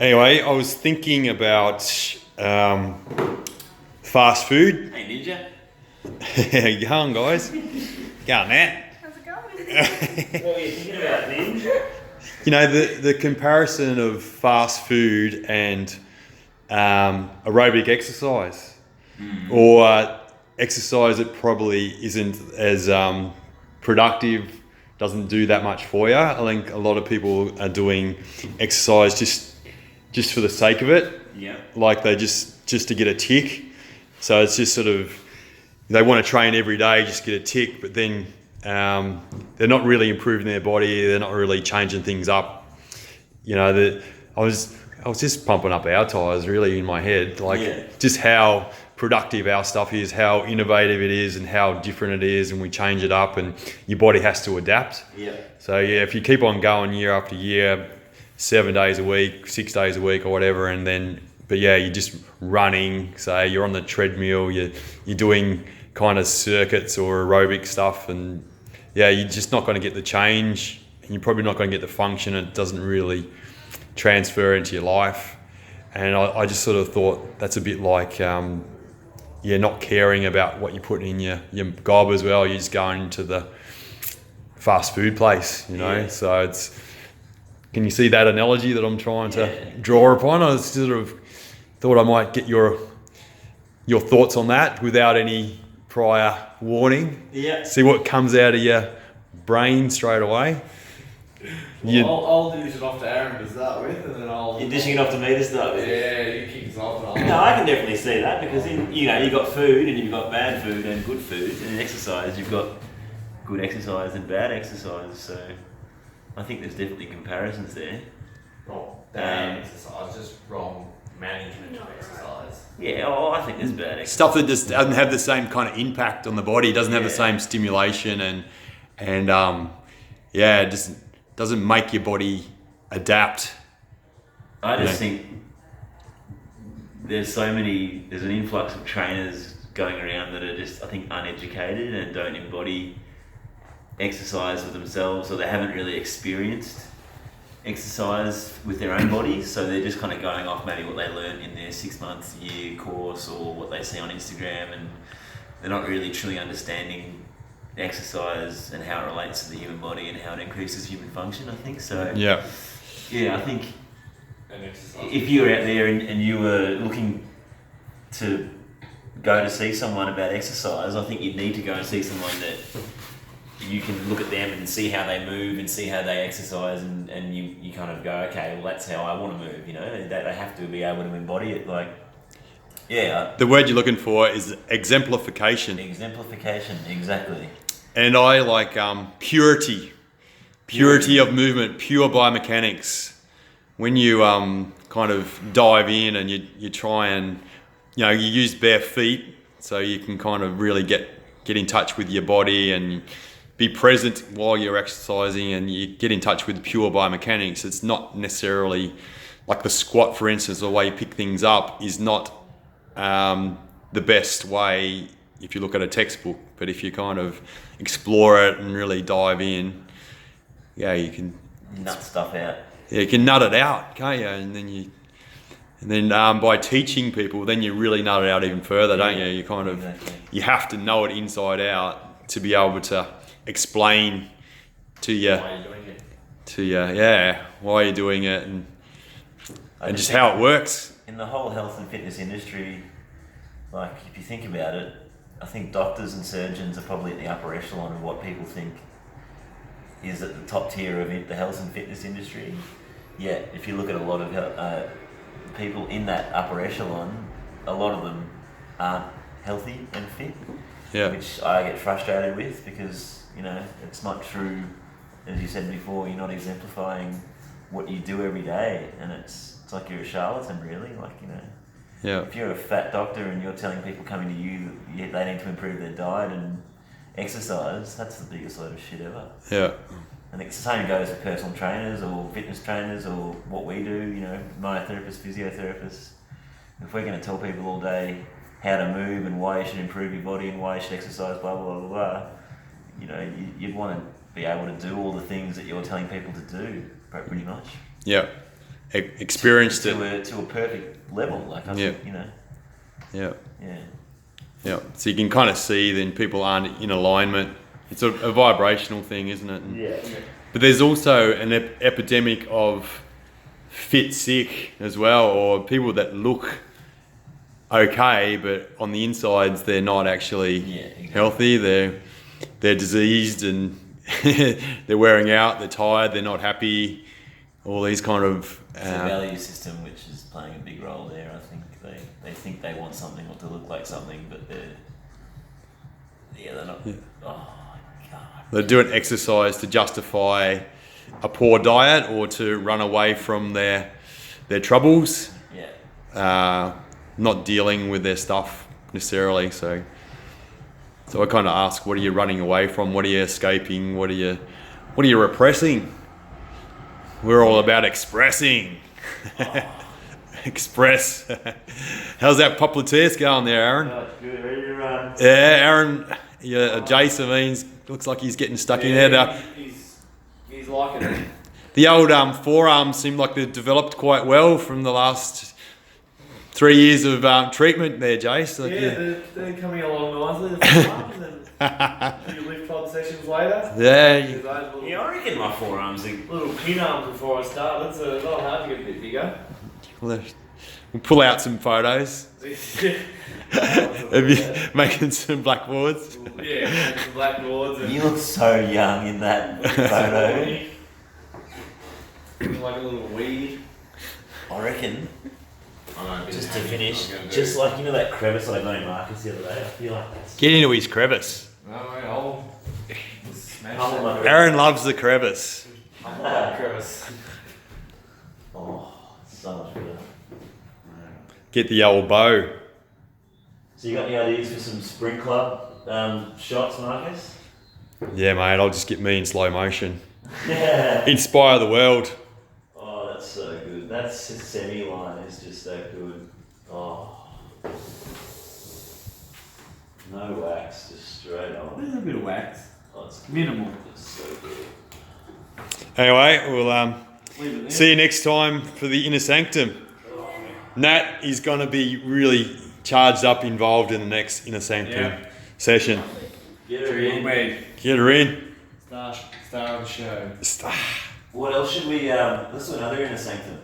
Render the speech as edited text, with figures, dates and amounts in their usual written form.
Anyway, I was thinking about fast food. Hey, Ninja. Go on, guys. Go on, Matt. How's it going? What were you thinking about, Ninja? You know, the comparison of fast food and aerobic exercise, or exercise that probably isn't as productive, doesn't do that much for you. I think a lot of people are doing exercise just for the sake of it. Yeah. Like they just to get a tick. So it's just sort of, they want to train every day, just get a tick, but then they're not really improving their body. They're not really changing things up. You know, I was just pumping up our tires really in my head, like just how productive our stuff is, how innovative it is, and how different it is, and we change it up, and your body has to adapt. Yeah. So yeah, if you keep on going year after year, 7 days a week, 6 days a week, or whatever, and then, but yeah, you're just running. Say you're on the treadmill, you're doing kind of circuits or aerobic stuff, and yeah, you're just not going to get the change, and you're probably not going to get the function. It doesn't really transfer into your life. And I just sort of thought that's a bit like not caring about what you're putting in your gob as well. You're just going to the fast food place, you know. So it's, can you see that analogy that I'm trying to draw upon? I sort of thought I might get your thoughts on that without any prior warning. Yeah. See what comes out of your brain straight away. Well, I'll dish it off to Aaron to start with, and then You're dishing it off to me to start with. Yeah, you kick us off, and I'll. No, I can definitely see that, because you've got food, and you've got bad food and good food, and in exercise you've got good exercise and bad exercise. So I think there's definitely comparisons there. Wrong. Bad exercise, just wrong management of exercise. Yeah, I think there's bad exercise. Stuff that just doesn't have the same kind of impact on the body, doesn't have the same stimulation, and it just doesn't make your body adapt. I just think there's an influx of trainers going around that are just, I think, uneducated and don't embody exercise for themselves, or they haven't really experienced exercise with their own bodies, so they're just kind of going off maybe what they learned in their 6 month year course or what they see on Instagram, and they're not really truly understanding exercise and how it relates to the human body and how it increases human function, I think. So I think if you were out there and you were looking to go to see someone about exercise, I think you'd need to go and see someone that you can look at them and see how they move and see how they exercise, and you kind of go, okay, well, that's how I want to move, you know. They have to be able to embody it, like, the word you're looking for is exemplification. Exemplification, exactly. And I like purity of movement, pure biomechanics. When you kind of dive in and you try and, you use bare feet, so you can kind of really get in touch with your body and be present while you're exercising, and you get in touch with pure biomechanics. It's not necessarily like the squat, for instance. The way you pick things up is not the best way if you look at a textbook, but if you kind of explore it and really dive in, you can nut stuff out. Yeah, you can nut it out, can't you? And then by teaching people, then you really nut it out even further, don't you? You kind of you have to know it inside out to be able to explain to you why you're doing it, and just how it works. In the whole health and fitness industry, like, if you think about it, I think doctors and surgeons are probably at the upper echelon of what people think is at the top tier of the health and fitness industry. Yet, if you look at a lot of people in that upper echelon, a lot of them aren't healthy and fit, which I get frustrated with, because, it's not true. As you said before, you're not exemplifying what you do every day, and it's like you're a charlatan, really. Like, if you're a fat doctor and you're telling people coming to you they need to improve their diet and exercise, that's the biggest load of shit ever. I think it's the same goes with personal trainers or fitness trainers or what we do, myotherapists, physiotherapists. If we're going to tell people all day how to move and why you should improve your body and why you should exercise, blah, blah, blah, blah, you'd want to be able to do all the things that you're telling people to do, pretty much. Yeah. experienced it. To a perfect level. Like I think, you know. Yeah. Yeah. Yeah. So you can kind of see then people aren't in alignment. It's a vibrational thing, isn't it? Yeah. But there's also an epidemic of fit sick as well, or people that look okay, but on the insides they're not actually healthy. They're diseased and they're wearing out. They're tired. They're not happy. All these kind of it's a value system which is playing a big role there. I think they think they want something or to look like something, but they're not. Yeah. Oh God. They're doing exercise to justify a poor diet or to run away from their troubles. Yeah. Not dealing with their stuff necessarily. So I kind of ask, what are you running away from? What are you escaping? What are you repressing? We're all about expressing. Express. How's that poplar test going there, Aaron? Oh, it's good. Ready to run. Yeah, Aaron. Yeah, Jason means looks like he's getting stuck in there. Now. He's liking it. The old forearms seem like they've developed quite well from the last 3 years of treatment there, Jace. Like, they're coming along nicely. And you lift 5 sessions later. Yeah. I reckon my forearms are Little pin arms before I started, so it's not hard to get a bit bigger. We'll pull out some photos. Of you making some blackboards. Yeah, make some blackboards. And You look so young in that photo. like a little weed. I reckon. I know, Just to finish, just like you know that crevice I got in Marcus the other day. I feel like that's. Get into his crevice. No, I'll smash Humble that. my- Aaron loves the crevice. Humble that crevice. Oh, so much better. Get the old bow. So you got any ideas for some spring club shots, Marcus? Yeah, mate, I'll just get me in slow motion. Yeah. Inspire the world. Oh, that's so good. That semi-line is just so good. Oh. No wax, just straight A on. little bit of wax. Oh, it's Minimal. It's so good. Anyway, we'll Leave it there. see you next time for the Inner Sanctum. Nat is going to be really charged up, involved in the next Inner Sanctum session. Get her in. Get her in. Star of the show. What else should we? Let's do another Inner Sanctum.